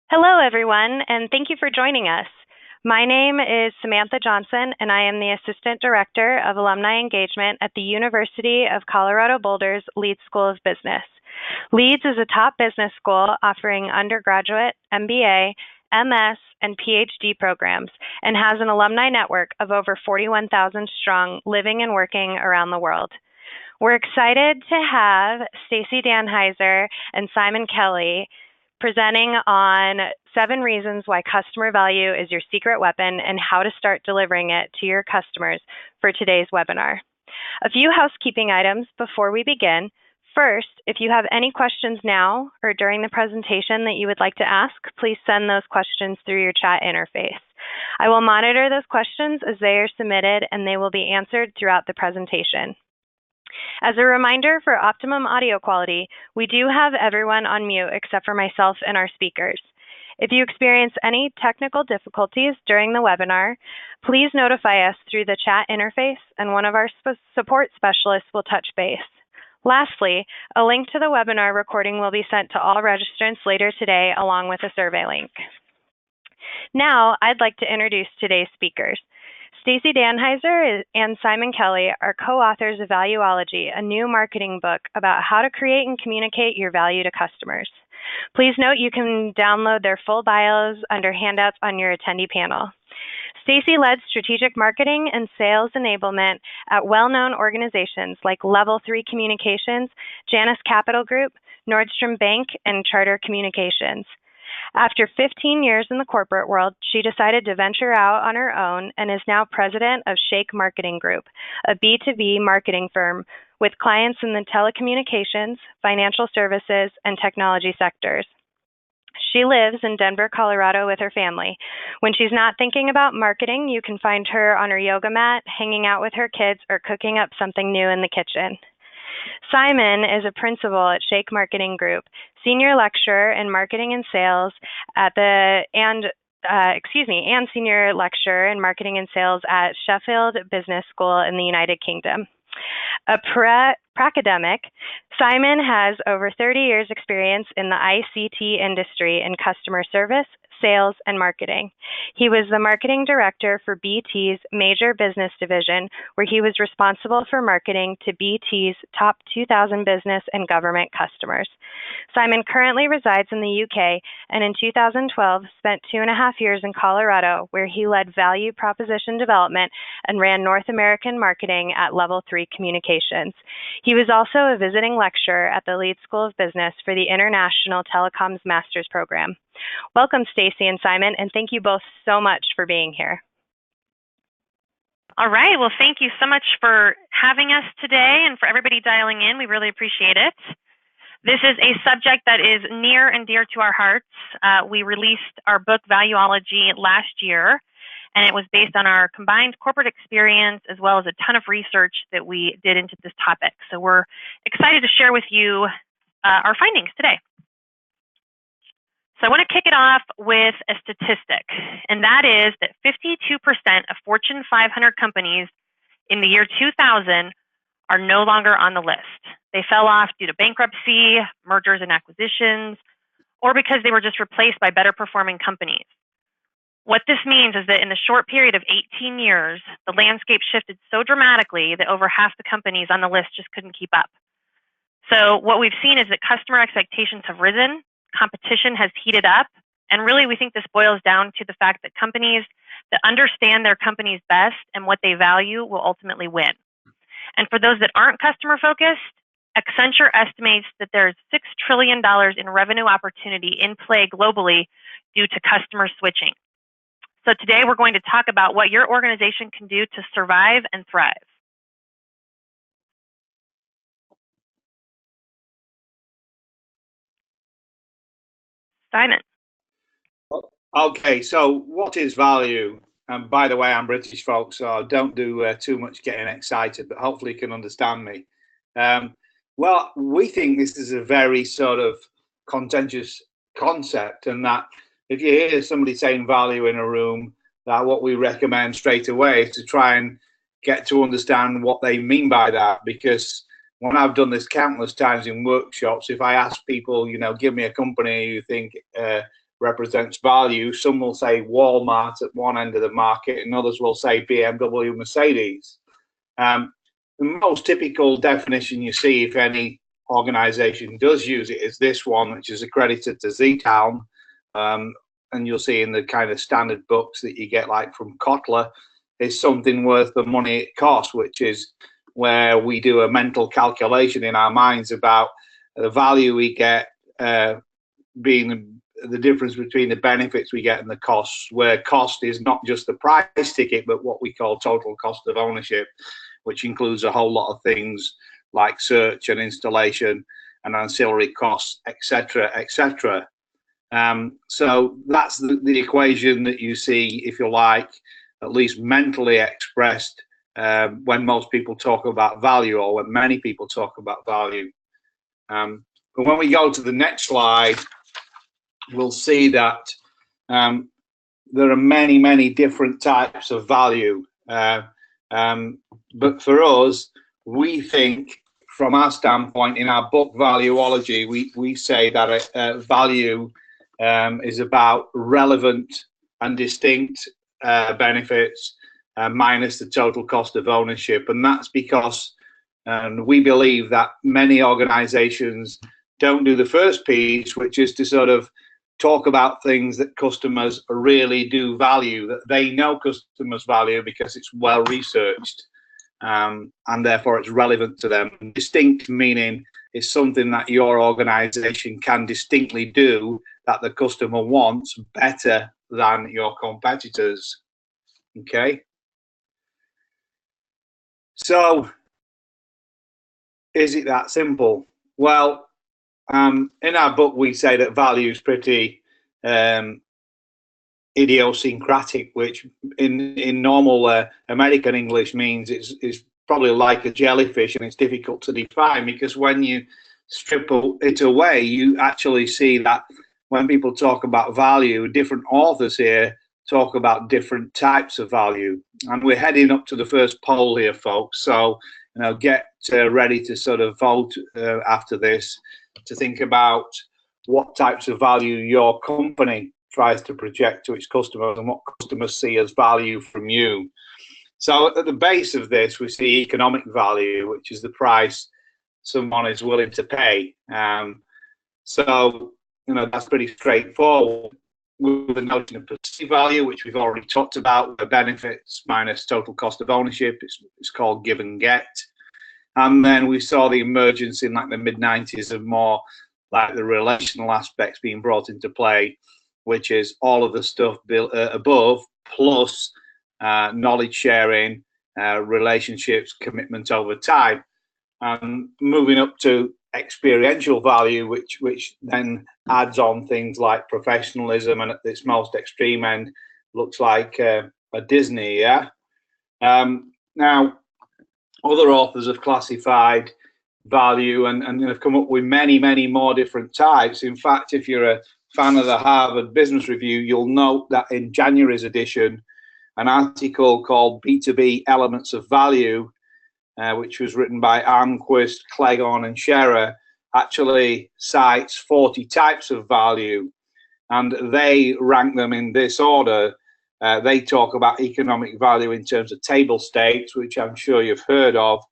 Hello, everyone, and thank you for joining us. My name is Samantha Johnson, and I am the Assistant Director of Alumni Engagement at the University of Colorado Boulder's Leeds School of Business. Leeds is a top business school offering undergraduate, MBA, MS, and PhD programs, and has an alumni network of over 41,000 strong living and working around the world. We're excited to have Stacey Danheiser and Simon Kelly presenting on 7 reasons why customer value is your secret weapon and how to start delivering it to your customers for today's webinar. A few housekeeping items before we begin. First, if you have any questions now or during the presentation that you would like to ask, please send those questions through your chat interface. I will monitor those questions as they are submitted, and they will be answered throughout the presentation. As a reminder, for optimum audio quality, we do have everyone on mute except for myself and our speakers. If you experience any technical difficulties during the webinar, please notify us through the chat interface and one of our support specialists will touch base. Lastly, a link to the webinar recording will be sent to all registrants later today along with a survey link. Now, I'd like to introduce today's speakers. Stacey Danheiser and Simon Kelly are co-authors of Value-ology, a new marketing book about how to create and communicate your value to customers. Please note you can download their full bios under handouts on your attendee panel. Stacey led strategic marketing and sales enablement at well-known organizations like Level 3 Communications, Janus Capital Group, Nordstrom Bank, and Charter Communications. After 15 years in the corporate world, she decided to venture out on her own and is now president of Shake Marketing Group, a B2B marketing firm with clients in the telecommunications, financial services, and technology sectors. She lives in Denver, Colorado with her family. When she's not thinking about marketing, you can find her on her yoga mat, hanging out with her kids, or cooking up something new in the kitchen. Simon is a principal at Shake Marketing Group, senior lecturer in marketing and sales at and senior lecturer in marketing and sales at Sheffield Business School in the United Kingdom. A pracademic, Simon has over 30 years experience in the ICT industry in customer service, sales, and marketing. He was the marketing director for BT's major business division, where he was responsible for marketing to BT's top 2,000 business and government customers. Simon currently resides in the UK and in 2012 spent 2.5 years in Colorado, where he led value proposition development and ran North American marketing at Level 3 Communications. He was also a visiting lecturer at the Leeds School of Business for the International Telecoms Master's Program. Welcome, Stacey and Simon, and thank you both so much for being here. All right, well, thank you so much for having us today and for everybody dialing in. We really appreciate it. This is a subject that is near and dear to our hearts. We released our book, Value-ology, last year, and it was based on our combined corporate experience as well as a ton of research that we did into this topic. So we're excited to share with you our findings today. So I want to kick it off with a statistic, and that is that 52% of Fortune 500 companies in the year 2000 are no longer on the list. They fell off due to bankruptcy, mergers and acquisitions, or because they were just replaced by better performing companies. What this means is that in the short period of 18 years, the landscape shifted so dramatically that over half the companies on the list just couldn't keep up. So what we've seen is that customer expectations have risen, competition has heated up, and really we think this boils down to the fact that companies that understand their companies best and what they value will ultimately win. And for those that aren't customer focused, Accenture estimates that there's $6 trillion in revenue opportunity in play globally due to customer switching. So today we're going to talk about what your organization can do to survive and thrive. Simon. Okay, so what is value? And by the way, I'm British, folks, so don't do too much getting excited, but hopefully you can understand me. Well, we think this is a very sort of contentious concept, and that if you hear somebody saying value in a room, that what we recommend straight away is to try and get to understand what they mean by that. Because when I've done this countless times in workshops, if I ask people, you know, give me a company you think represents value. Some will say Walmart at one end of the market, and others will say BMW, Mercedes. The most typical definition you see, if any organization does use it, is this one, which is accredited to Z-Town. And you'll see in the kind of standard books that you get, like from Kotler, is something worth the money it costs, which is where we do a mental calculation in our minds about the value we get being the difference between the benefits we get and the costs, where cost is not just the price ticket, but what we call total cost of ownership, which includes a whole lot of things like search and installation and ancillary costs, etc., etc. So that's the equation that you see, if you like, at least mentally expressed when most people talk about value, or when many people talk about value. But when we go to the next slide, we'll see that there are many, many different types of value. But for us, we think, from our standpoint, in our book Value-ology, we say that value is about relevant and distinct benefits minus the total cost of ownership. And that's because we believe that many organizations don't do the first piece, which is to sort of talk about things that customers really do value, that they know customers value because it's well researched, and therefore it's relevant to them. Distinct meaning is something that your organization can distinctly do that the customer wants better than your competitors. Okay, so is it that simple? Well, in our book, we say that value is pretty idiosyncratic, which in normal American English means it's probably like a jellyfish, and it's difficult to define, because when you strip it away, you actually see that when people talk about value, different authors here talk about different types of value. And we're heading up to the first poll here, folks. So, get ready to sort of vote after this, to think about what types of value your company tries to project to its customers and what customers see as value from you. So at the base of this, we see economic value, which is the price someone is willing to pay. So, that's pretty straightforward. With the notion of perceived value, which we've already talked about, the benefits minus total cost of ownership, it's called give and get. And then we saw the emergence in like the mid-90s of more like the relational aspects being brought into play, which is all of the stuff above, plus knowledge sharing, relationships, commitment over time. And moving up to experiential value, which then adds on things like professionalism, and at its most extreme end looks like a Disney. Now, other authors have classified value and have come up with many, many more different types. In fact, if you're a fan of the Harvard Business Review, you'll note that in January's edition, an article called B2B Elements of Value, which was written by Arnquist, Cleghorn, and Scherer, actually cites 40 types of value, and they rank them in this order. They talk about economic value in terms of table stakes, which I'm sure you've heard of,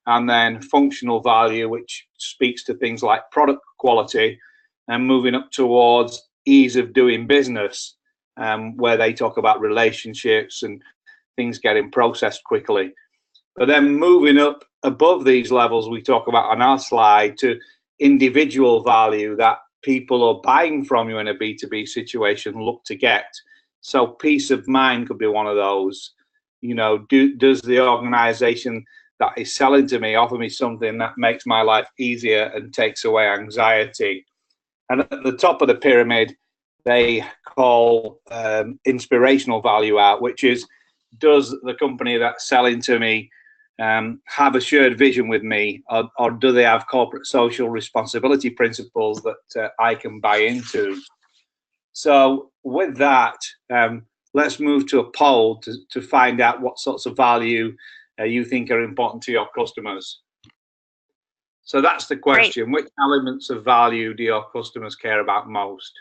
and then functional value, which speaks to things like product quality, and moving up towards ease of doing business, where they talk about relationships and things getting processed quickly. But then moving up above these levels, we talk about on our slide, to individual value that people are buying from you in a B2B situation look to get. So peace of mind could be one of those. Does the organization that is selling to me offer me something that makes my life easier and takes away anxiety? And at the top of the pyramid, they call inspirational value out, which is, does the company that's selling to me have a shared vision with me, or do they have corporate social responsibility principles that I can buy into? So with that, let's move to a poll to find out what sorts of value you think are important to your customers. So that's the question. Great. Which elements of value do your customers care about most?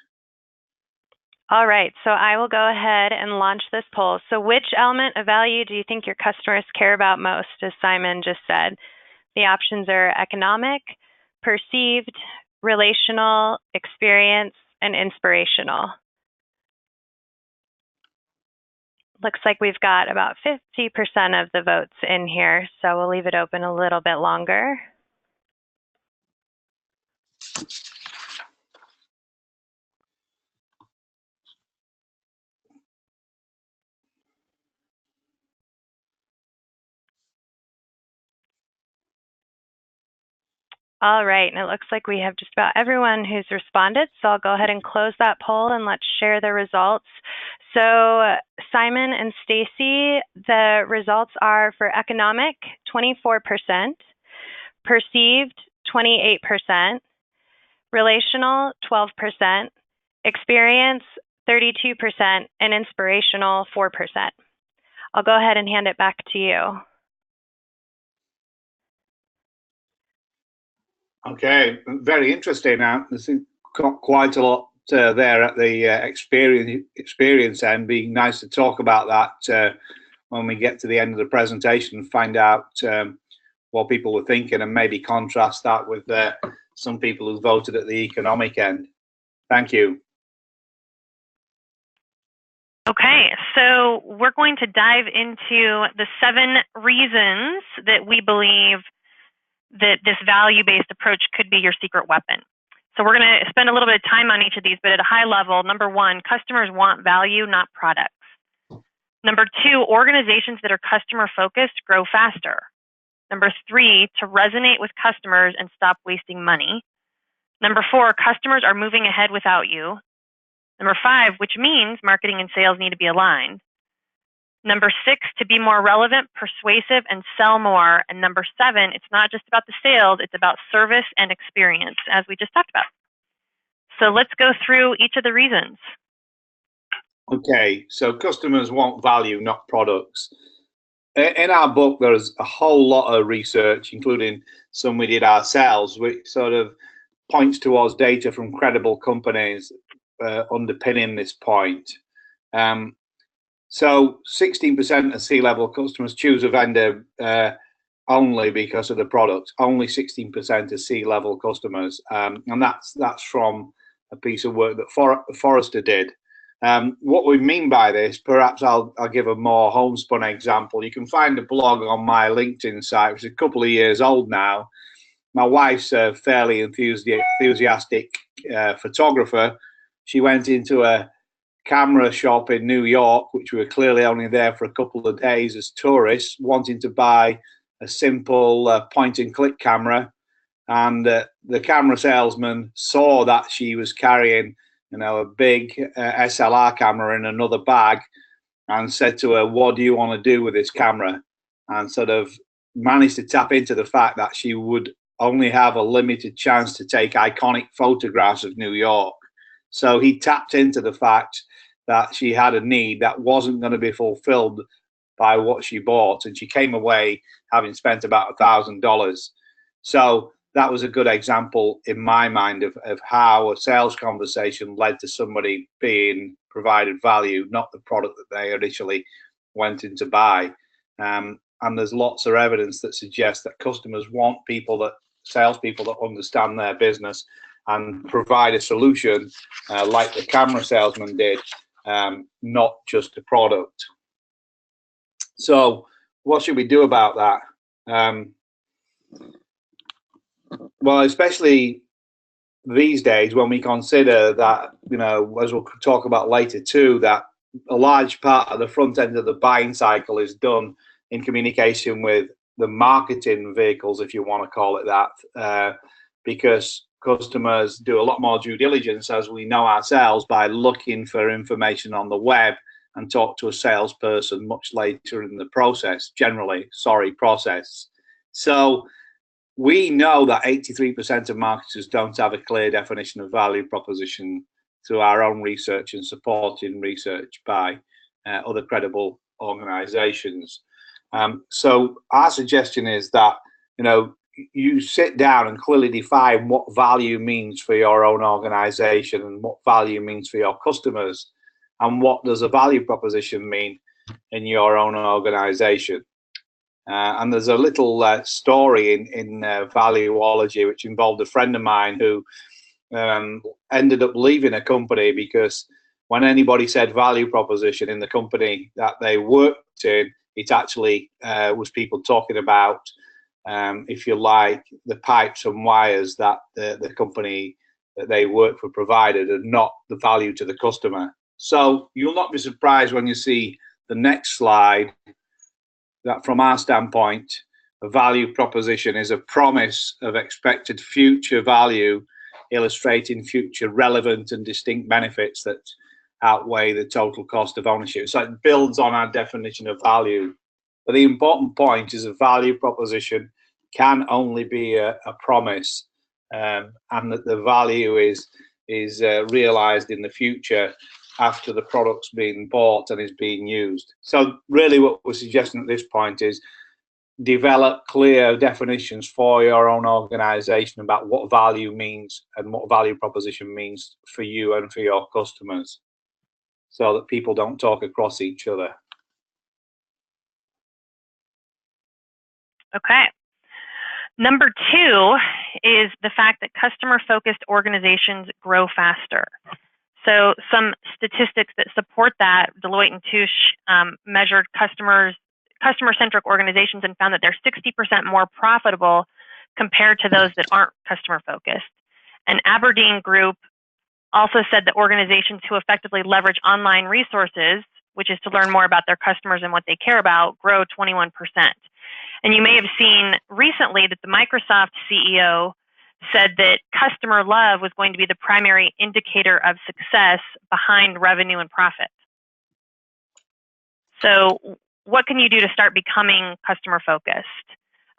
All right, so I will go ahead and launch this poll. So which element of value do you think your customers care about most, as Simon just said? The options are economic, perceived, relational, experience, and inspirational. Looks like we've got about 50% of the votes in here, so we'll leave it open a little bit longer. All right, and it looks like we have just about everyone who's responded, so I'll go ahead and close that poll and let's share the results. So Simon and Stacey, the results are for economic, 24%, perceived, 28%, relational, 12%, experience, 32%, and inspirational, 4%. I'll go ahead and hand it back to you. Okay, very interesting. Now, there's quite a lot there at the experience end. Being nice to talk about that when we get to the end of the presentation and find out what people were thinking, and maybe contrast that with some people who voted at the economic end. Thank you. Okay, so we're going to dive into the 7 reasons that we believe that this value-based approach could be your secret weapon. So we're going to spend a little bit of time on each of these, but at a high level, number 1, customers want value, not products. Number 2, organizations that are customer-focused grow faster. Number 3, to resonate with customers and stop wasting money. Number 4, customers are moving ahead without you. Number 5, which means marketing and sales need to be aligned. Number 6, to be more relevant, persuasive, and sell more. And number 7, it's not just about the sales, it's about service and experience, as we just talked about. So let's go through each of the reasons. Okay, so customers want value, not products. In our book, there's a whole lot of research, including some we did ourselves, which sort of points towards data from credible companies underpinning this point. So 16% of C-level customers choose a vendor only because of the product. Only 16% of C-level customers, and that's from a piece of work that Forrester did. What we mean by this, perhaps I'll give a more homespun example. You can find a blog on my LinkedIn site, which is a couple of years old now. My wife's a fairly enthusiastic photographer. She went into a camera shop in New York, which we were clearly only there for a couple of days as tourists, wanting to buy a simple point-and-click camera. And the camera salesman saw that she was carrying, a big SLR camera in another bag, and said to her, "What do you want to do with this camera?" And sort of managed to tap into the fact that she would only have a limited chance to take iconic photographs of New York. So he tapped into the fact that she had a need that wasn't going to be fulfilled by what she bought, and she came away having spent about $1,000. So that was a good example in my mind of how a sales conversation led to somebody being provided value, not the product that they initially went in to buy. And there's lots of evidence that suggests that customers want salespeople that understand their business and provide a solution like the camera salesman did, not just a product. So what should we do about that? Well, especially these days when we consider that, as we'll talk about later too, that a large part of the front end of the buying cycle is done in communication with the marketing vehicles, if you want to call it that, because customers do a lot more due diligence, as we know ourselves, by looking for information on the web and talk to a salesperson much later in the process, process. So we know that 83% of marketers don't have a clear definition of value proposition through our own research and supporting research by other credible organizations. So our suggestion is that, you sit down and clearly define what value means for your own organization and what value means for your customers. and what does a value proposition mean in your own organization. And there's a little story in Value-ology which involved a friend of mine who ended up leaving a company because when anybody said value proposition in the company that they worked in, it actually was people talking about, if you like, the pipes and wires that the company that they work for provided, and not the value to the customer. So you'll not be surprised when you see the next slide that from our standpoint, a value proposition is a promise of expected future value, illustrating future relevant and distinct benefits that outweigh the total cost of ownership. So it builds on our definition of value. But the important point is a value proposition can only be a promise, and that the value is realized in the future after the product's being bought and is being used. So really what we're suggesting at this point is develop clear definitions for your own organization about what value means and what value proposition means for you and for your customers, so that people don't talk across each other. Okay. Number 2 is the fact that customer-focused organizations grow faster. So some statistics that support that: Deloitte and Touche measured customer-centric organizations and found that they're 60% more profitable compared to those that aren't customer-focused. And Aberdeen Group also said that organizations who effectively leverage online resources, which is to learn more about their customers and what they care about, grow 21%. And you may have seen recently that the Microsoft CEO said that customer love was going to be the primary indicator of success behind revenue and profit. So what can you do to start becoming customer focused?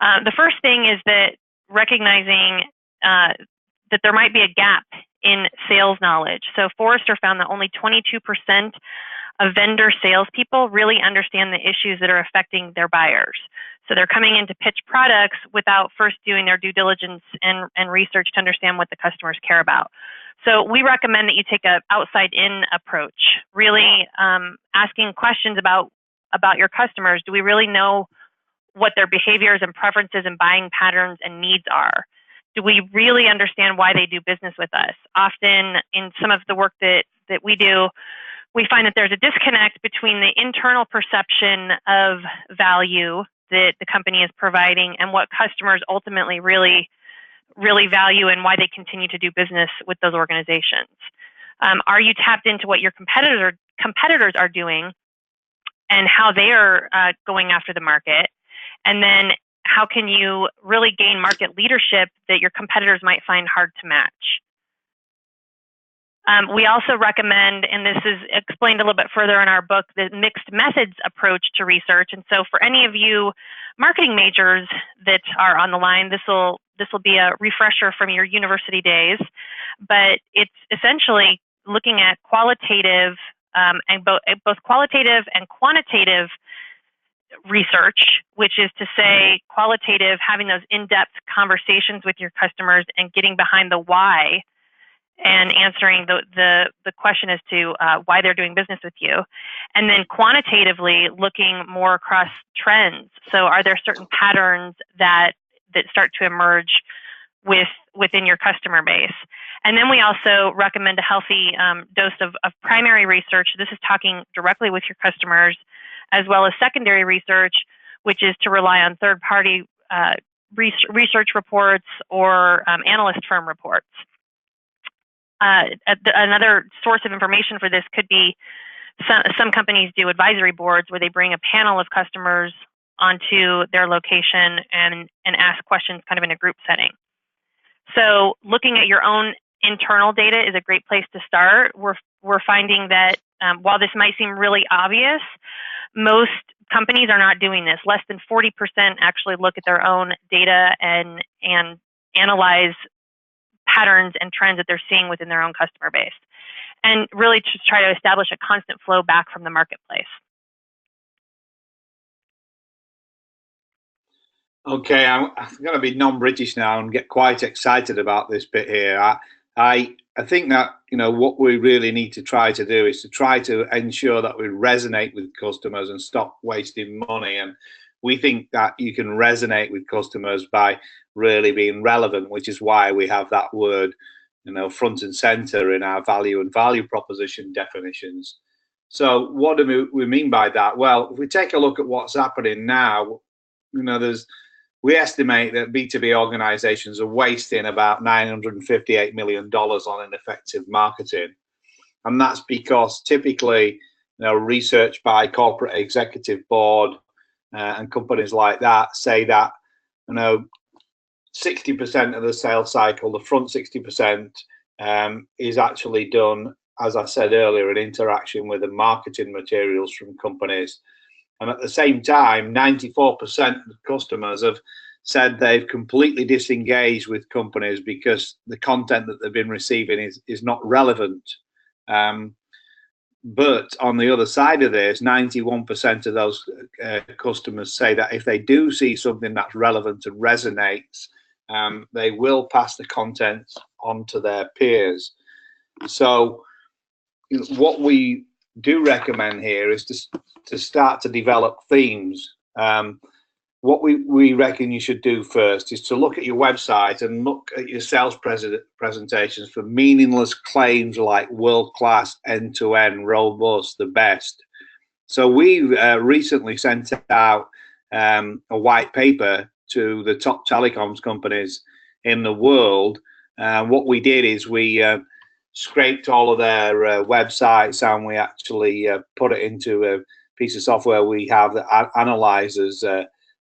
The first thing is that recognizing that there might be a gap in sales knowledge. So Forrester found that only 22% of vendor salespeople really understand the issues that are affecting their buyers. So they're coming in to pitch products without first doing their due diligence and research to understand what the customers care about. So we recommend that you take an outside-in approach, really asking questions about your customers. Do we really know what their behaviors and preferences and buying patterns and needs are? Do we really understand why they do business with us? Often in some of the work that we do, we find that there's a disconnect between the internal perception of value that the company is providing and what customers ultimately really value and why they continue to do business with those organizations. Are you tapped into what your competitors are doing and how they are going after the market? And then how can you really gain market leadership that your competitors might find hard to match? We also recommend, and this is explained a little bit further in our book, the mixed methods approach to research. And so for any of you marketing majors that are on the line, this will be a refresher from your university days. But it's essentially looking at qualitative and both qualitative and quantitative research, which is to say qualitative, having those in-depth conversations with your customers and getting behind the why and answering the question as to why they're doing business with you. And then quantitatively looking more across trends. So are there certain patterns that start to emerge within your customer base? And then we also recommend a healthy dose of primary research. This is talking directly with your customers, as well as secondary research, which is to rely on third-party research reports or analyst firm reports. Another source of information for this could be some companies do advisory boards where they bring a panel of customers onto their location and ask questions kind of in a group setting. So looking at your own internal data is a great place to start. We're finding that while this might seem really obvious, most companies are not doing this. Less than 40% actually look at their own data and analyze patterns and trends that they're seeing within their own customer base, and really to try to establish a constant flow back from the marketplace. Okay, I'm going to be non-British now and get quite excited about this bit here. I think that, what we really need to try to do is to try to ensure that we resonate with customers and stop wasting money. And we think that you can resonate with customers by really being relevant, which is why we have that word, front and center in our value and value proposition definitions. So what do we mean by that? Well, if we take a look at what's happening now, we estimate that B2B organizations are wasting about $958 million on ineffective marketing. And that's because typically, research by corporate executive board and companies like that say that, 60% of the sales cycle, the front 60%, is actually done, as I said earlier, in interaction with the marketing materials from companies. And at the same time, 94% of customers have said they've completely disengaged with companies because the content that they've been receiving is not relevant. But on the other side of this, 91% of those customers say that if they do see something that's relevant and resonates, they will pass the content on to their peers. So what we do recommend here is to start to develop themes. What we reckon you should do first is to look at your website and look at your sales presentations for meaningless claims like world-class, end-to-end, robust, the best. So we recently sent out a white paper to the top telecoms companies in the world. What we did is we scraped all of their websites, and we actually put it into a piece of software we have that analyzes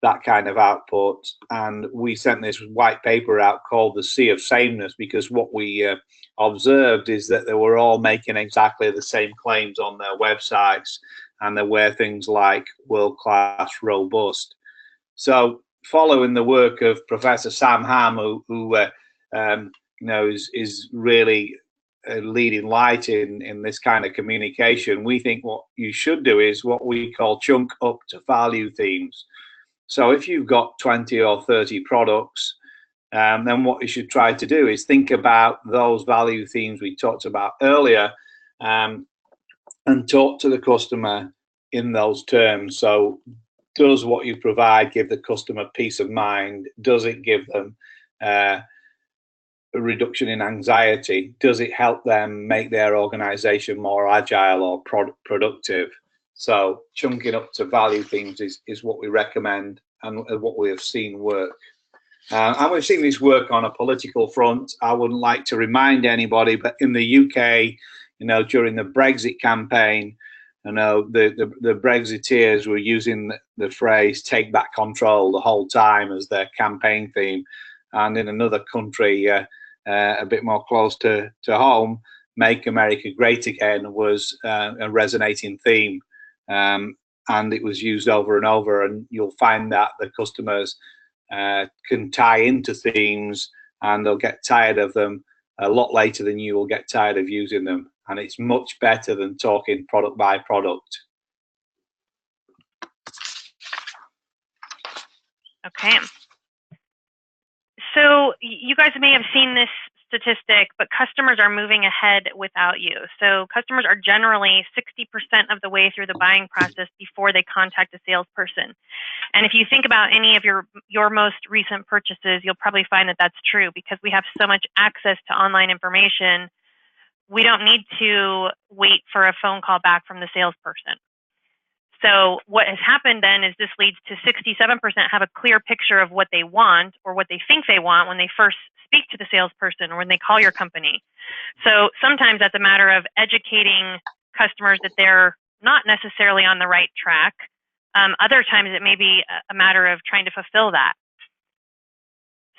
that kind of output. And we sent this white paper out called the Sea of Sameness, because what we observed is that they were all making exactly the same claims on their websites, and they were things like world-class, robust. So following the work of Professor Sam Ham, who is really a leading light in this kind of communication, we think what you should do is what we call chunk up to value themes. So if you've got 20 or 30 products, then what you should try to do is think about those value themes we talked about earlier, and talk to the customer in those terms. So does what you provide give the customer peace of mind? Does it give them a reduction in anxiety? Does it help them make their organization more agile or productive? So chunking up to value themes is what we recommend and what we have seen work. And we've seen this work on a political front. I wouldn't like to remind anybody, but in the UK, during the Brexit campaign, the Brexiteers were using the phrase "take back control" the whole time as their campaign theme. And in another country, a bit more close to home, "Make America Great Again" was a resonating theme. And it was used over and over, and you'll find that the customers can tie into themes, and they'll get tired of them a lot later than you will get tired of using them. And it's much better than talking product by product. Okay. So you guys may have seen this statistic, but customers are moving ahead without you. So customers are generally 60% of the way through the buying process before they contact a salesperson. And if you think about any of your most recent purchases, you'll probably find that that's true, because we have so much access to online information. We don't need to wait for a phone call back from the salesperson. So what has happened then is this leads to 67% have a clear picture of what they want or what they think they want when they first speak to the salesperson or when they call your company. So sometimes that's a matter of educating customers that they're not necessarily on the right track. Other times it may be a matter of trying to fulfill that.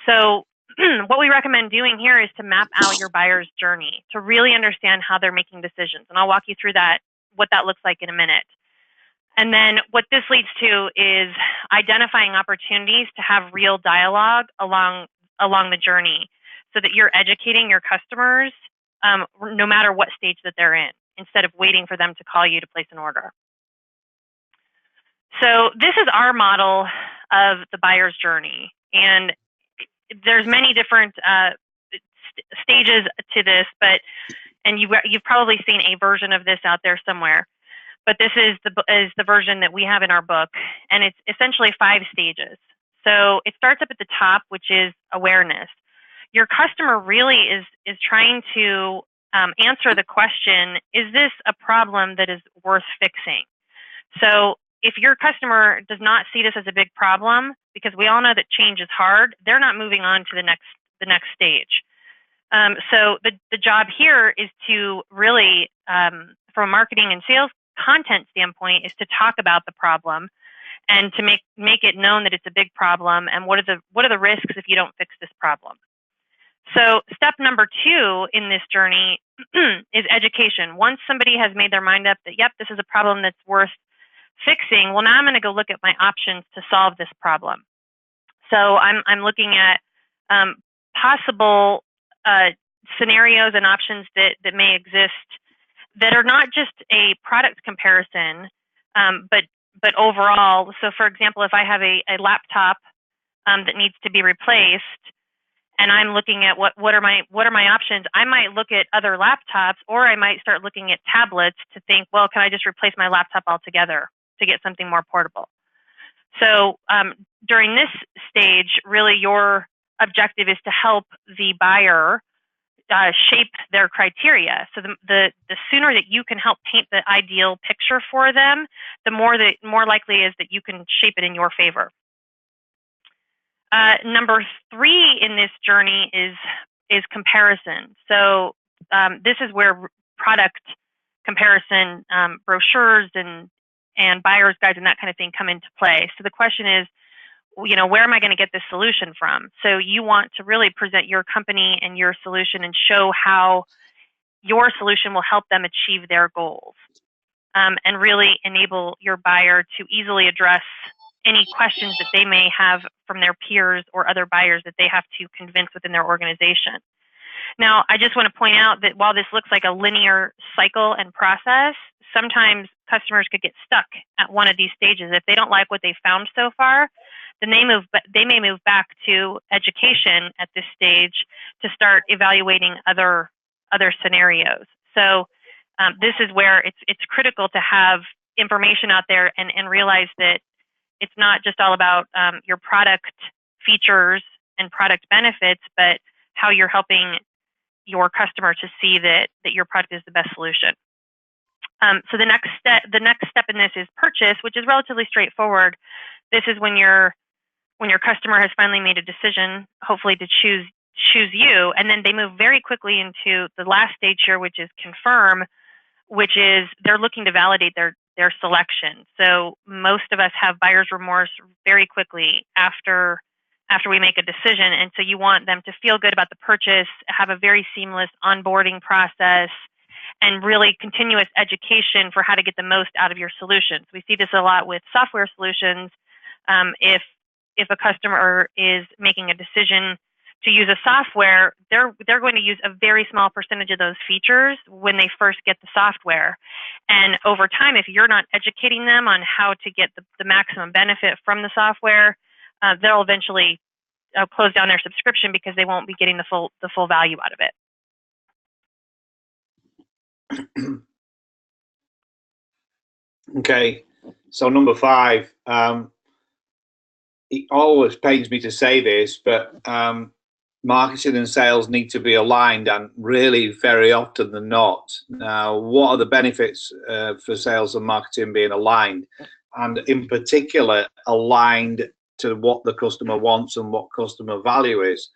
So what we recommend doing here is to map out your buyer's journey to really understand how they're making decisions. And I'll walk you through that, what that looks like in a minute. And then what this leads to is identifying opportunities to have real dialogue along the journey, so that you're educating your customers no matter what stage that they're in, instead of waiting for them to call you to place an order. So this is our model of the buyer's journey. And there's many different stages to this, and you've probably seen a version of this out there somewhere. But this is the version that we have in our book, and it's essentially 5 stages. So it starts up at the top, which is awareness. Your customer really is trying to answer the question, is this a problem that is worth fixing? So if your customer does not see this as a big problem, because we all know that change is hard, they're not moving on to the next stage. So the job here is to really, from a marketing and sales content standpoint, is to talk about the problem and to make it known that it's a big problem and what are the risks if you don't fix this problem. So step number 2 in this journey is education. Once somebody has made their mind up that, yep, this is a problem that's worth fixing, well, now I'm going to go look at my options to solve this problem. So I'm looking at possible scenarios and options that may exist that are not just a product comparison, but overall. So for example, if I have a laptop that needs to be replaced, and I'm looking at what are my options, I might look at other laptops, or I might start looking at tablets to think, well, can I just replace my laptop altogether to get something more portable? So during this stage, really your objective is to help the buyer shape their criteria. So the sooner that you can help paint the ideal picture for them, the more likely is that you can shape it in your favor. Number 3 in this journey is comparison. So this is where product comparison brochures and buyer's guides and that kind of thing come into play. So the question is, where am I going to get this solution from? So you want to really present your company and your solution and show how your solution will help them achieve their goals, and really enable your buyer to easily address any questions that they may have from their peers or other buyers that they have to convince within their organization. Now, I just want to point out that while this looks like a linear cycle and process, sometimes customers could get stuck at one of these stages. If they don't like what they found so far, then they may move back to education at this stage to start evaluating other scenarios. So this is where it's critical to have information out there and realize that it's not just all about your product features and product benefits, but how you're helping your customer to see that your product is the best solution. So the next step in this is purchase, which is relatively straightforward. This is when your customer has finally made a decision, hopefully to choose you, and then they move very quickly into the last stage here, which is confirm, which is they're looking to validate their selection. So most of us have buyer's remorse very quickly after we make a decision, and so you want them to feel good about the purchase, have a very seamless onboarding process, and really continuous education for how to get the most out of your solutions. We see this a lot with software solutions. If a customer is making a decision to use a software, they're going to use a very small percentage of those features when they first get the software. And over time, if you're not educating them on how to get the maximum benefit from the software, they'll eventually close down their subscription because they won't be getting the full value out of it. Okay, so number 5. It always pains me to say this, but marketing and sales need to be aligned, and really very often than not. Now, what are the benefits for sales and marketing being aligned, and in particular aligned to what the customer wants and what customer value is?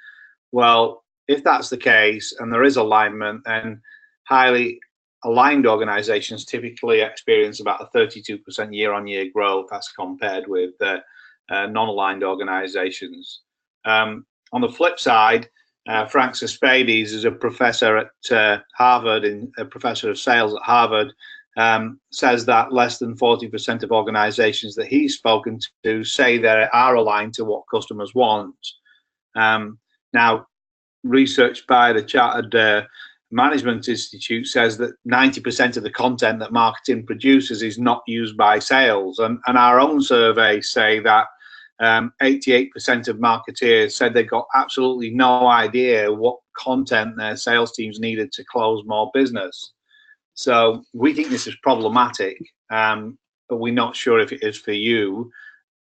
Well, if that's the case and there is alignment, then highly aligned organizations typically experience about a 32% year-on-year growth as compared with non-aligned organizations. On the flip side, Frank Cespedes is a professor at Harvard, a professor of sales at Harvard, says that less than 40% of organizations that he's spoken to say they are aligned to what customers want. Now, research by the Chartered Management Institute says that 90% of the content that marketing produces is not used by sales. And our own surveys say that 88% of marketeers said they got absolutely no idea what content their sales teams needed to close more business. So we think this is problematic, but we're not sure if it is for you.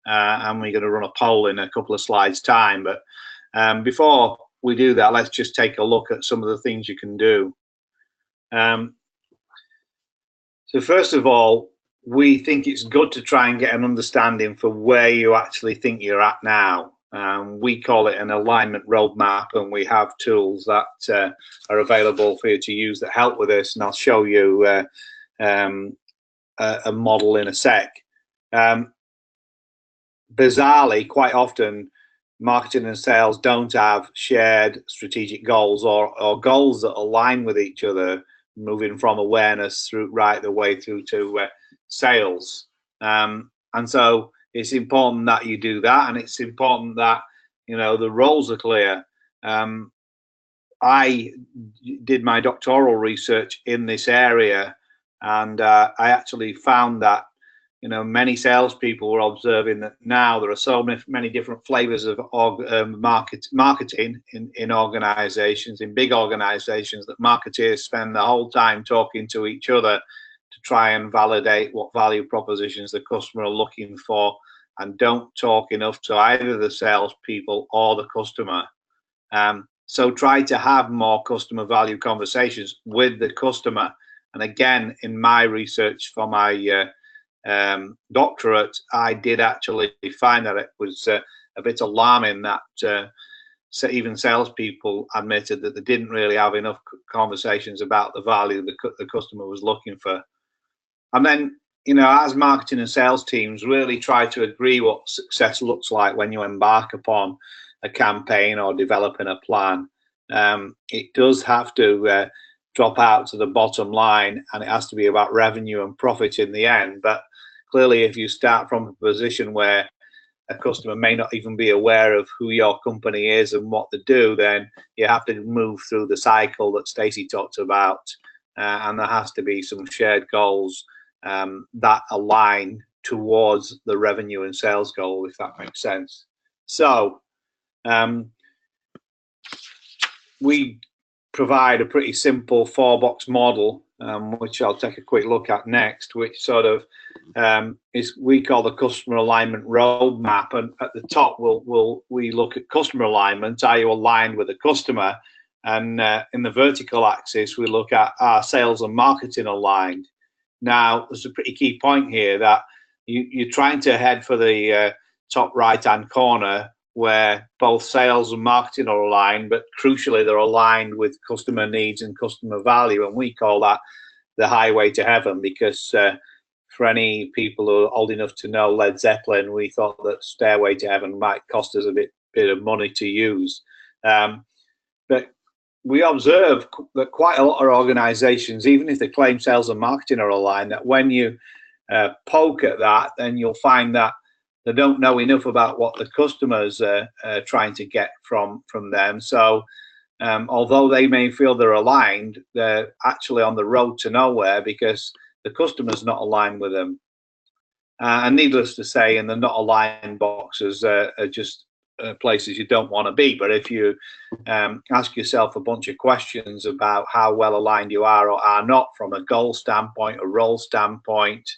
And we're going to run a poll in a couple of slides' time. But before we do that, let's just take a look at some of the things you can do. So first of all, we think it's good to try and get an understanding for where you actually think you're at now. We call it an alignment roadmap, and we have tools that are available for you to use that help with this, and I'll show you a model in a sec. Bizarrely, quite often, marketing and sales don't have shared strategic goals or goals that align with each other, moving from awareness through right the way through to sales. And so it's important that you do that, and it's important that the roles are clear. I did my doctoral research in this area, and I actually found that many salespeople were observing that now there are so many different flavors of marketing in organizations, in big organizations, that marketeers spend the whole time talking to each other to try and validate what value propositions the customer are looking for, and don't talk enough to either the salespeople or the customer. So try to have more customer value conversations with the customer. And again, in my research for my doctorate, I did actually find that it was a bit alarming that even salespeople admitted that they didn't really have enough conversations about the value the customer was looking for. And then, as marketing and sales teams, really try to agree what success looks like when you embark upon a campaign or developing a plan. It does have to drop out to the bottom line, and it has to be about revenue and profit in the end. But clearly, if you start from a position where a customer may not even be aware of who your company is and what they do, then you have to move through the cycle that Stacey talked about, and there has to be some shared goals that align towards the revenue and sales goal, if that makes sense. So we provide a pretty simple 4-box model, which I'll take a quick look at next, which sort of we call the customer alignment roadmap. And at the top, we look at customer alignment. Are you aligned with the customer? And in the vertical axis, we look at our sales and marketing aligned. Now, there's a pretty key point here that you're trying to head for the top right-hand corner, where both sales and marketing are aligned, but crucially, they're aligned with customer needs and customer value. And we call that the highway to heaven, because for any people who are old enough to know Led Zeppelin, we thought that Stairway to Heaven might cost us a bit of money to use. But we observe that quite a lot of organizations, even if they claim sales and marketing are aligned, that when you poke at that, then you'll find that they don't know enough about what the customers are trying to get from them. So although they may feel they're aligned, they're actually on the road to nowhere, because the customer's not aligned with them. And needless to say, in the not aligned boxes are just places you don't want to be. But if you ask yourself a bunch of questions about how well aligned you are or are not from a goal standpoint, a role standpoint,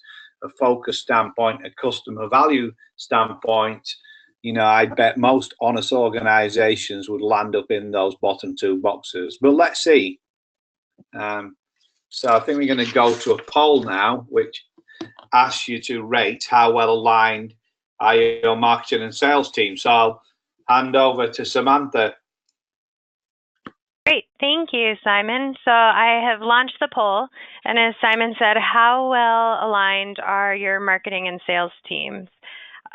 a focus standpoint, a customer value standpoint, I bet most honest organizations would land up in those bottom 2 boxes. But let's see. So I think we're going to go to a poll now, which asks you to rate how well aligned are your marketing and sales team. So I'll hand over to Samantha. Great. Thank you, Simon. So I have launched the poll, and as Simon said, how well aligned are your marketing and sales teams?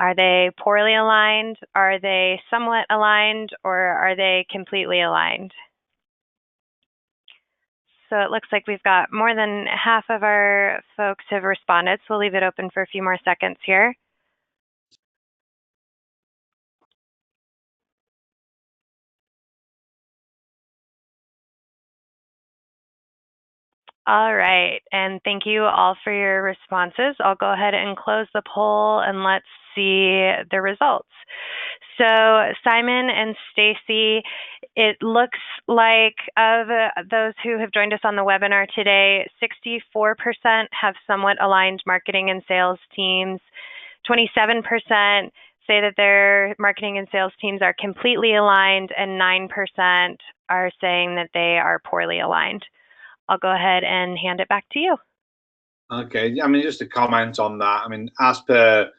Are they poorly aligned? Are they somewhat aligned? Or are they completely aligned? So it looks like we've got more than half of our folks have responded, so we'll leave it open for a few more seconds here. All right, and thank you all for your responses. I'll go ahead and close the poll, and let's see the results. So Simon and Stacey, it looks like of those who have joined us on the webinar today, 64% have somewhat aligned marketing and sales teams. 27% say that their marketing and sales teams are completely aligned, and 9% are saying that they are poorly aligned. I'll go ahead and hand it back to you. Okay, I mean, just to comment on that, I mean, as per,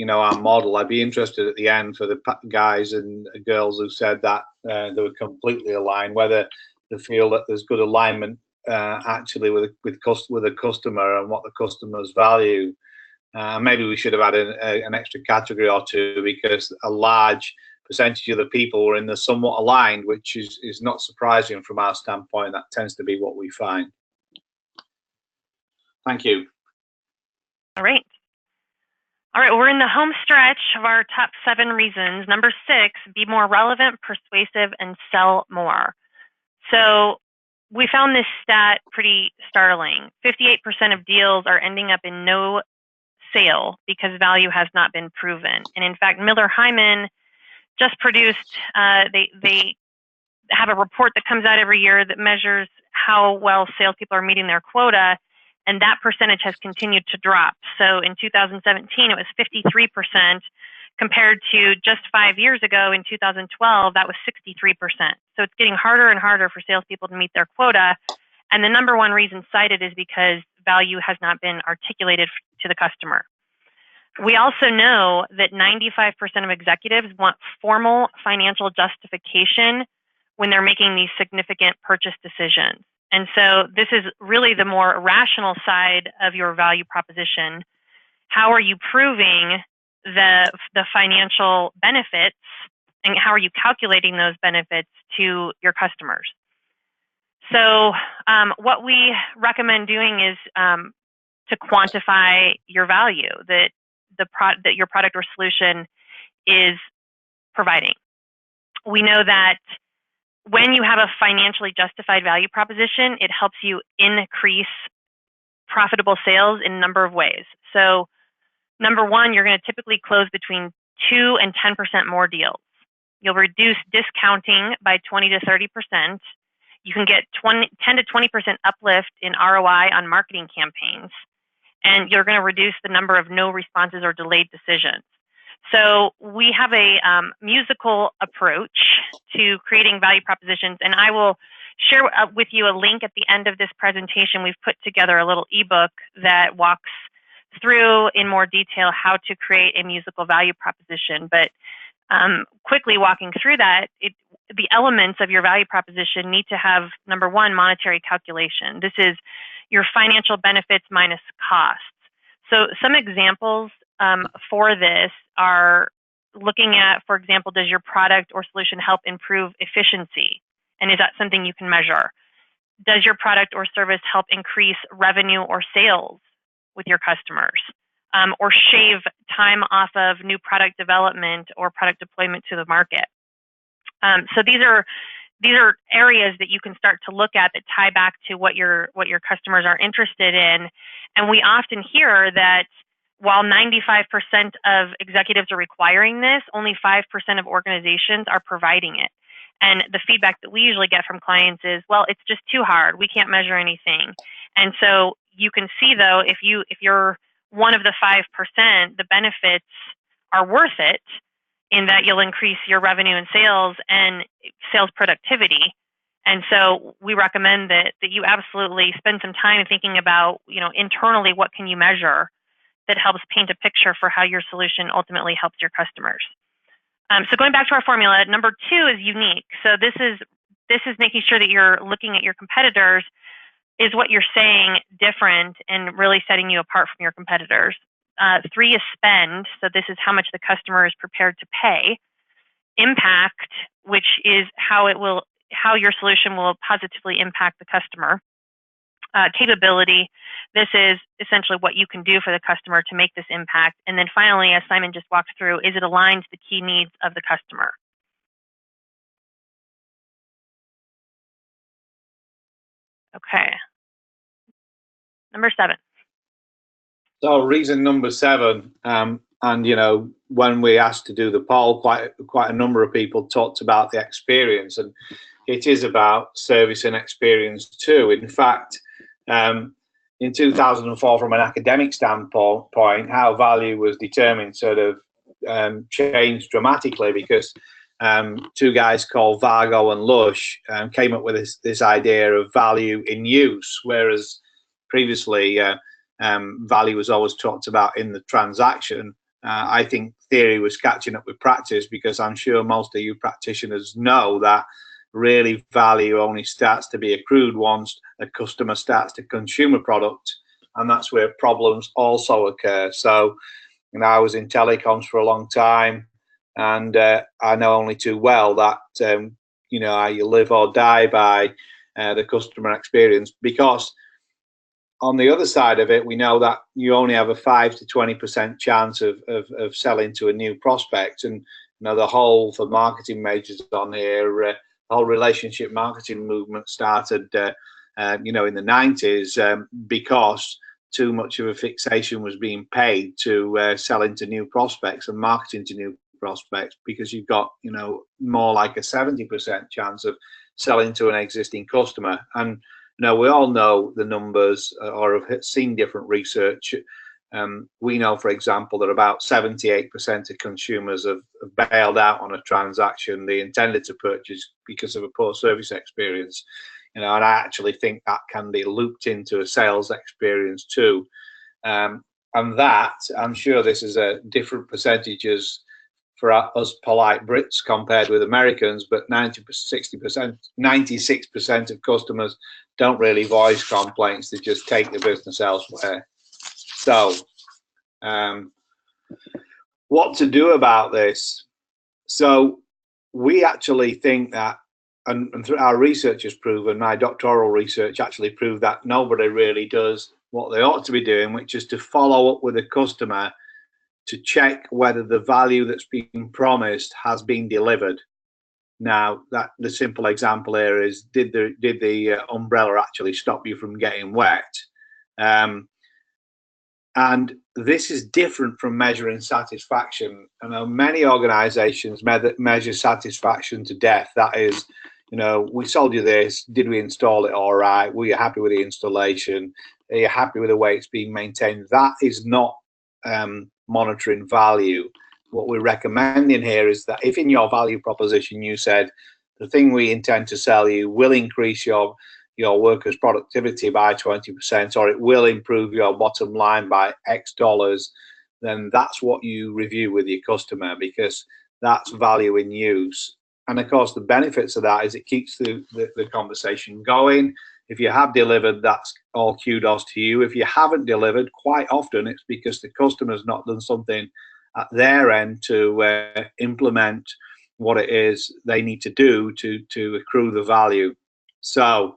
our model, I'd be interested at the end for the guys and girls who said that they were completely aligned, whether they feel that there's good alignment actually with a customer and what the customers value. Maybe we should have added an extra category or two, because a large percentage of the people were in the somewhat aligned, which is not surprising from our standpoint. That tends to be what we find. Thank you. All right. All right, we're in the home stretch of our top 7 reasons. Number 6, be more relevant, persuasive, and sell more. So we found this stat pretty startling. 58% of deals are ending up in no sale because value has not been proven. And in fact, Miller Heiman just produced, they have a report that comes out every year that measures how well salespeople are meeting their quota, and that percentage has continued to drop. So in 2017, it was 53%, compared to just 5 years ago in 2012, that was 63%. So it's getting harder and harder for salespeople to meet their quota. And the number one reason cited is because value has not been articulated to the customer. We also know that 95% of executives want formal financial justification when they're making these significant purchase decisions. And so this is really the more rational side of your value proposition. How are you proving the financial benefits, and how are you calculating those benefits to your customers? So what we recommend doing is to quantify your value that your product or solution is providing. We know that when you have a financially justified value proposition, it helps you increase profitable sales in a number of ways. So number one, you're going to typically close between 2 and 10% more deals. You'll reduce discounting by 20 to 30%. You can get 10 to 20% uplift in ROI on marketing campaigns, and you're going to reduce the number of no responses or delayed decisions. So we have a musical approach to creating value propositions, and I will share with you a link at the end of this presentation. We've put together a little ebook that walks through in more detail how to create a musical value proposition. But quickly walking through that, the elements of your value proposition need to have, number one, monetary calculation. This is your financial benefits minus costs. So some examples for this are looking at, for example, does your product or solution help improve efficiency? And is that something you can measure? Does your product or service help increase revenue or sales with your customers? Or shave time off of new product development or product deployment to the market? So these are areas that you can start to look at that tie back to what your customers are interested in. And we often hear that while 95% of executives are requiring this, only 5% of organizations are providing it. And the feedback that we usually get from clients is, well, it's just too hard. We can't measure anything. And so you can see, though, if you're one of the 5%, the benefits are worth it, in that you'll increase your revenue and sales productivity. And so we recommend that you absolutely spend some time thinking about, internally, what can you measure that helps paint a picture for how your solution ultimately helps your customers. So going back to our formula, number 2 is unique. So this is making sure that you're looking at your competitors. Is what you're saying different and really setting you apart from your competitors? 3 is spend. So this is how much the customer is prepared to pay. Impact, which is how your solution will positively impact the customer. Capability, this is essentially what you can do for the customer to make this impact. And then finally, as Simon just walked through, is it aligned to the key needs of the customer? Okay. Number 7. So reason number 7, And when we asked to do the poll, quite a number of people talked about the experience, and it is about service and experience too. In fact, in 2004, from an academic standpoint, how value was determined sort of changed dramatically, because two guys called Vargo and Lush came up with this idea of value in use, whereas previously value was always talked about in the transaction. I think theory was catching up with practice, because I'm sure most of you practitioners know that really value only starts to be accrued once a customer starts to consume a product, and that's where problems also occur. So, I was in telecoms for a long time, and I know only too well that you live or die by the customer experience, because on the other side of it, we know that you only have a 5 to 20% chance of selling to a new prospect. And the whole, for marketing majors on here, the whole relationship marketing movement started in the 90s, because too much of a fixation was being paid to selling to new prospects and marketing to new prospects, because you've got more like a 70% chance of selling to an existing customer. And we all know the numbers, or have seen different research. We know, for example, that about 78% of consumers have bailed out on a transaction they intended to purchase because of a poor service experience. And I actually think that can be looped into a sales experience too. And that, I'm sure this is a different percentages for us polite Brits compared with Americans, but 96% of customers don't really voice complaints. They just take the business elsewhere. So what to do about this? So we actually think that, and through our research has proven, my doctoral research actually proved that nobody really does what they ought to be doing, which is to follow up with a customer to check whether the value that's been promised has been delivered. Now, that the simple example here is, did the umbrella actually stop you from getting wet? And this is different from measuring satisfaction. I know many organizations measure satisfaction to death. That is, we sold you this. Did we install it all right? Were you happy with the installation? Are you happy with the way it's being maintained? That is not monitoring value. What we're recommending here is that if in your value proposition you said the thing we intend to sell you will increase your workers' productivity by 20%, or it will improve your bottom line by X dollars, then that's what you review with your customer, because that's value in use. And of course, the benefits of that is it keeps the conversation going. If you have delivered, that's all kudos to you. If you haven't delivered, quite often it's because the customer's not done something at their end to implement what it is they need to do to accrue the value. So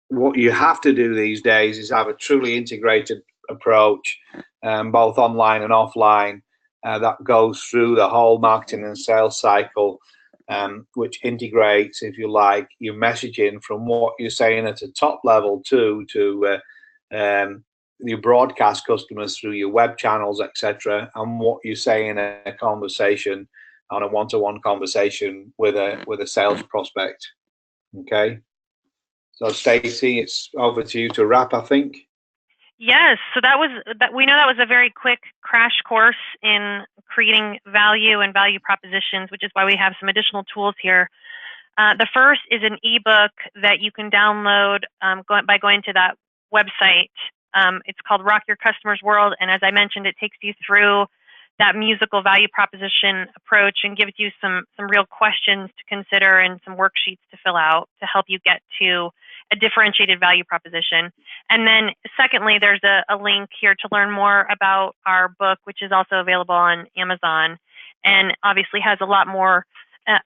what you have to do these days is have a truly integrated approach, both online and offline, that goes through the whole marketing and sales cycle, which integrates, if you like, your messaging from what you're saying at a top level to your broadcast customers through your web channels, etc., and what you say in a conversation, on a one-to-one conversation with a sales prospect. Okay, so Stacey, it's over to you to wrap, I think. Yes, so we know that was a very quick crash course in creating value and value propositions, which is why we have some additional tools here. The first is an ebook that you can download by going to that website. It's called Rock Your Customer's World, and as I mentioned, it takes you through that musical value proposition approach and gives you some real questions to consider and some worksheets to fill out to help you get to a differentiated value proposition. And then secondly, there's a link here to learn more about our book, which is also available on Amazon, and obviously has a lot more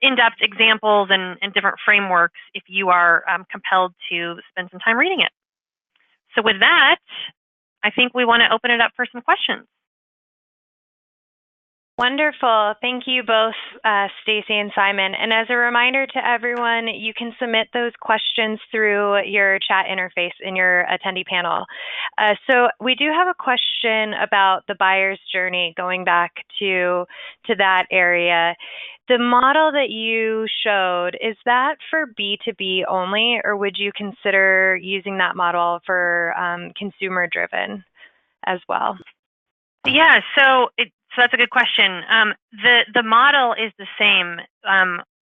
in-depth examples and different frameworks if you are compelled to spend some time reading it. So with that, I think we want to open it up for some questions. Wonderful. Thank you both, Stacey and Simon. And as a reminder to everyone, you can submit those questions through your chat interface in your attendee panel. So we do have a question about the buyer's journey, going back to that area. The model that you showed, is that for B2B only, or would you consider using that model for consumer-driven as well? Yeah, so that's a good question. The model is the same.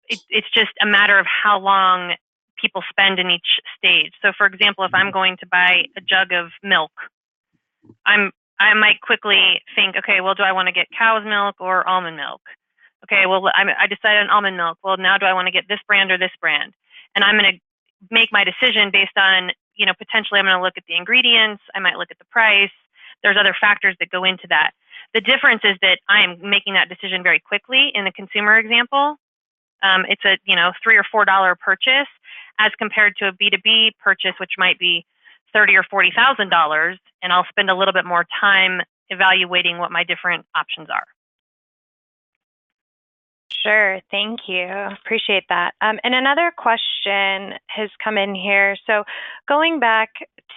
It's just a matter of how long people spend in each stage. So, for example, if I'm going to buy a jug of milk, I might quickly think, okay, well, do I want to get cow's milk or almond milk? Okay, well, I decided on almond milk. Well, now do I want to get this brand or this brand? And I'm going to make my decision based on, potentially I'm going to look at the ingredients. I might look at the price. There's other factors that go into that. The difference is that I am making that decision very quickly in the consumer example. It's a $3 or $4 purchase as compared to a B2B purchase, which might be $30,000 or $40,000, and I'll spend a little bit more time evaluating what my different options are. Sure, thank you. Appreciate that. And another question has come in here. So going back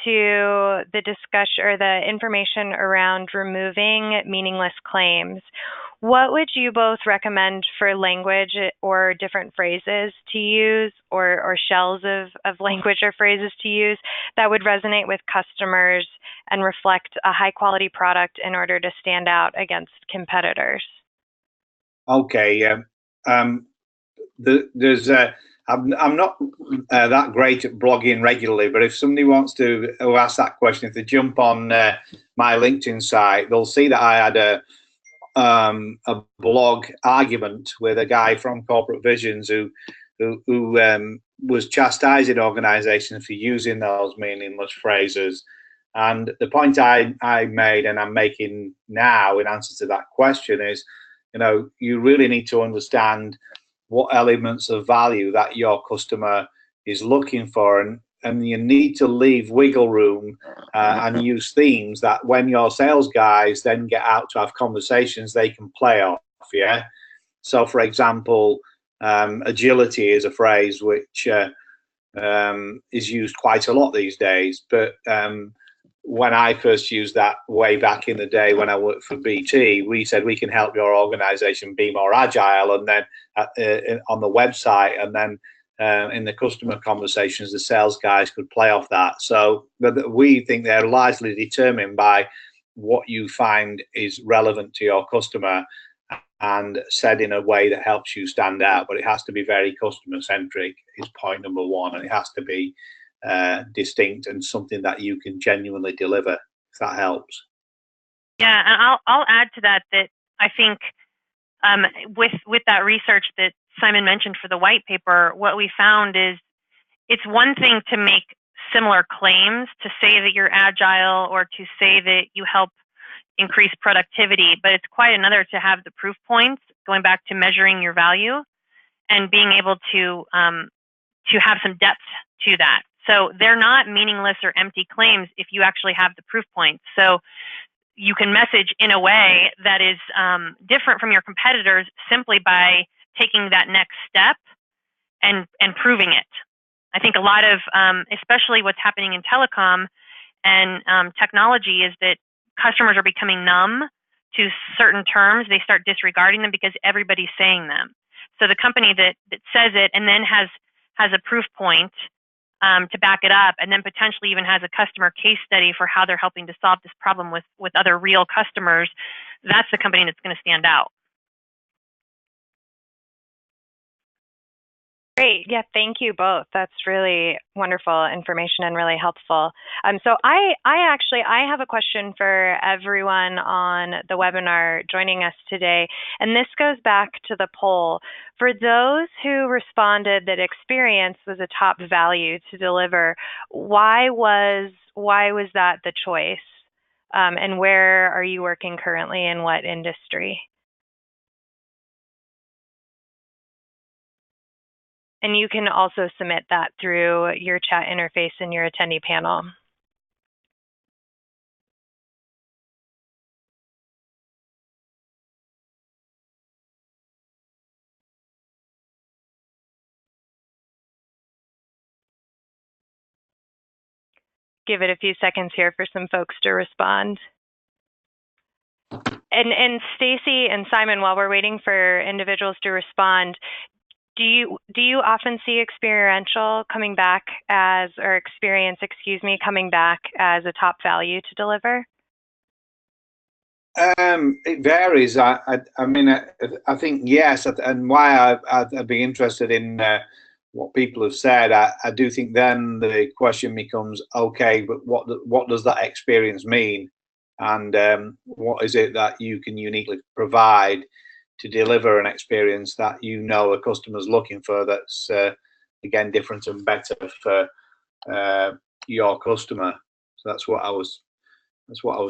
to the discussion or the information around removing meaningless claims, what would you both recommend for language or different phrases to use, or shells of language or phrases to use that would resonate with customers and reflect a high quality product in order to stand out against competitors? Okay, there's I'm not that great at blogging regularly, but if somebody wants to ask that question, if they jump on my LinkedIn site, they'll see that I had a blog argument with a guy from Corporate Visions who was chastising organizations for using those meaningless phrases. And the point I made and I'm making now in answer to that question is, you really need to understand what elements of value that your customer is looking for, and you need to leave wiggle room and use themes that when your sales guys then get out to have conversations, they can play off. Yeah. So, for example, agility is a phrase which is used quite a lot these days, but when I first used that way back in the day when I worked for BT, we said we can help your organization be more agile, and then on the website, and then in the customer conversations, the sales guys could play off that. So we think they're largely determined by what you find is relevant to your customer and said in a way that helps you stand out. But it has to be very customer centric is point number one, and it has to be distinct and something that you can genuinely deliver, if that helps. Yeah, and I'll add to that I think with that research that Simon mentioned for the white paper, what we found is it's one thing to make similar claims, to say that you're agile or to say that you help increase productivity, but it's quite another to have the proof points, going back to measuring your value and being able to have some depth to that. So they're not meaningless or empty claims if you actually have the proof points. So you can message in a way that is different from your competitors simply by taking that next step and proving it. I think a lot of, especially what's happening in telecom and technology, is that customers are becoming numb to certain terms. They start disregarding them because everybody's saying them. So the company that says it and then has a proof point to back it up, and then potentially even has a customer case study for how they're helping to solve this problem with other real customers, that's the company that's going to stand out. Great. Yeah, thank you both. That's really wonderful information and really helpful. So I have a question for everyone on the webinar joining us today, and this goes back to the poll. For those who responded that experience was a top value to deliver, why was that the choice? And where are you working currently, in what industry? And you can also submit that through your chat interface in your attendee panel. give it a few seconds here for some folks to respond. And Stacey and Simon, while we're waiting for individuals to respond, do you often see experience coming back as a top value to deliver? It varies. I mean, I think yes, and why I'd be interested in what people have said. I do think then the question becomes, okay, but what does that experience mean, and what is it that you can uniquely provide to deliver an experience that a customer's looking for, that's again different and better for your customer. So that's what I was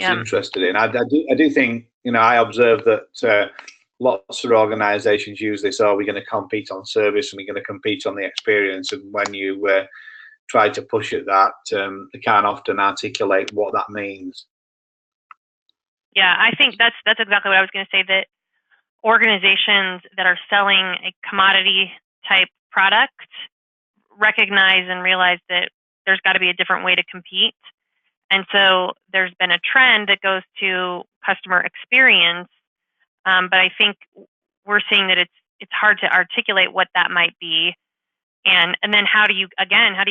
interested in. I do think, I observe that lots of organizations use this, we're going to compete on service and we're going to compete on the experience, and when you try to push at that, they can't often articulate what that means. Yeah, I think that's exactly what I was going to say, that organizations that are selling a commodity type product recognize and realize that there's got to be a different way to compete. And so there's been a trend that goes to customer experience, but I think we're seeing that it's hard to articulate what that might be, and then how do you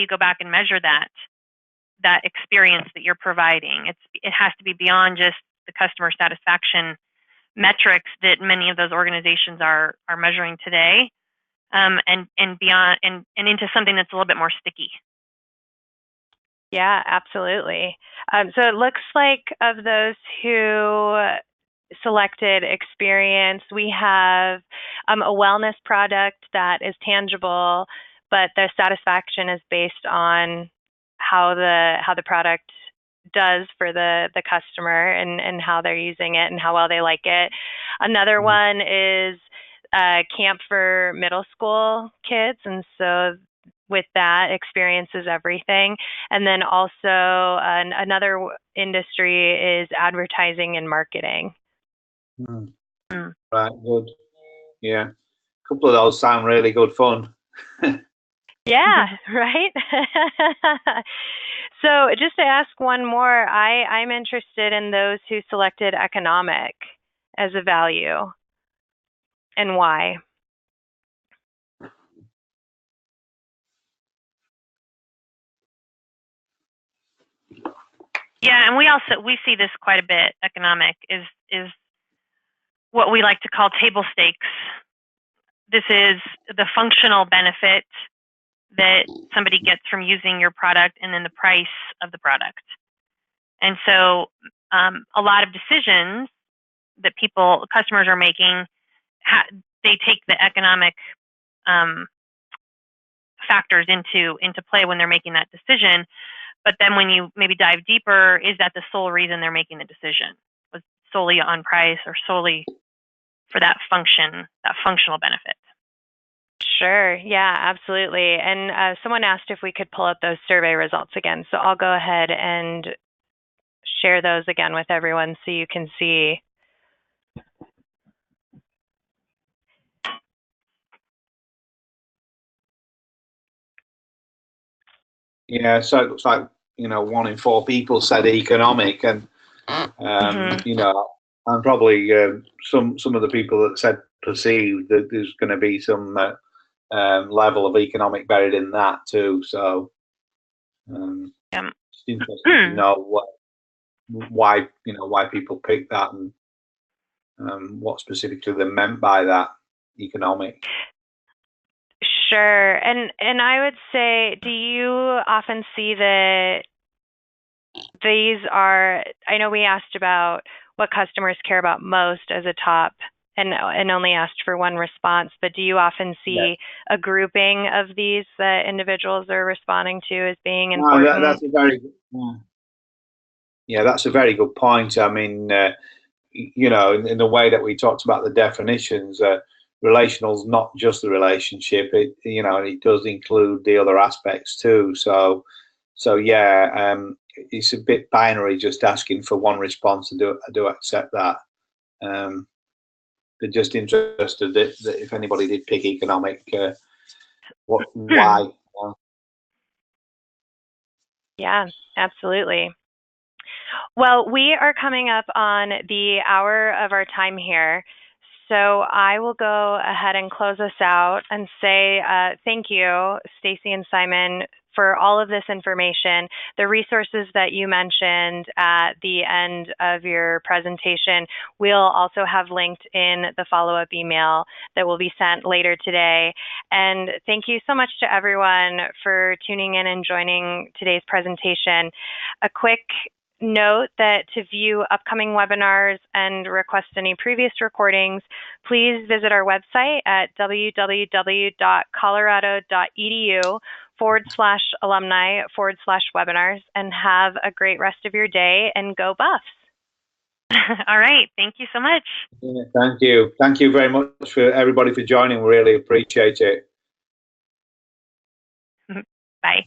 go back and measure that experience that you're providing? It has to be beyond just the customer satisfaction metrics that many of those organizations are measuring today, and beyond, and into something that's a little bit more sticky. Yeah, absolutely. So it looks like of those who selected experience, we have a wellness product that is tangible, but the satisfaction is based on how the product does for the customer, and how they're using it and how well they like it. Another one is camp for middle school kids, and so with that, experience is everything. And then also another industry is advertising and marketing. Right, good. Yeah, a couple of those sound really good fun. Yeah, right? So just to ask one more, I'm interested in those who selected economic as a value, and why. Yeah, and we see this quite a bit. Economic is what we like to call table stakes. This is the functional benefit that somebody gets from using your product, and then the price of the product. And so a lot of decisions that customers are making, they take the economic factors into play when they're making that decision. But then when you maybe dive deeper, is that the sole reason they're making the decision? Was solely on price, or solely for that functional benefit? Sure. Yeah, absolutely. And someone asked if we could pull up those survey results again. So I'll go ahead and share those again with everyone so you can see. Yeah, so it looks like 1 in 4 people said economic, and and probably some of the people that said perceived, that there's going to be some level of economic buried in that too. So it's interesting to know why people pick that, and what specifically they meant by that economic. Sure. And I would say, do you often see that these are, I know we asked about what customers care about most as a top, and only asked for one response, but do you often see a grouping of these that individuals are responding to as being important? That's a very that's a very good point. I mean, in the way that we talked about the definitions, relational is not just the relationship. It does include the other aspects too. So it's a bit binary, just asking for one response. I do accept that. But just interested that if anybody did pick economic, why? Yeah, absolutely. Well, we are coming up on the hour of our time here. So I will go ahead and close us out and say thank you, Stacey and Simon, for all of this information. The resources that you mentioned at the end of your presentation, we'll also have linked in the follow-up email that will be sent later today. And thank you so much to everyone for tuning in and joining today's presentation. A quick note that to view upcoming webinars and request any previous recordings, please visit our website at www.colorado.edu/alumni/webinars and have a great rest of your day and go Buffs. All right. Thank you so much. Yeah, thank you. Thank you very much for everybody for joining. We really appreciate it. Bye.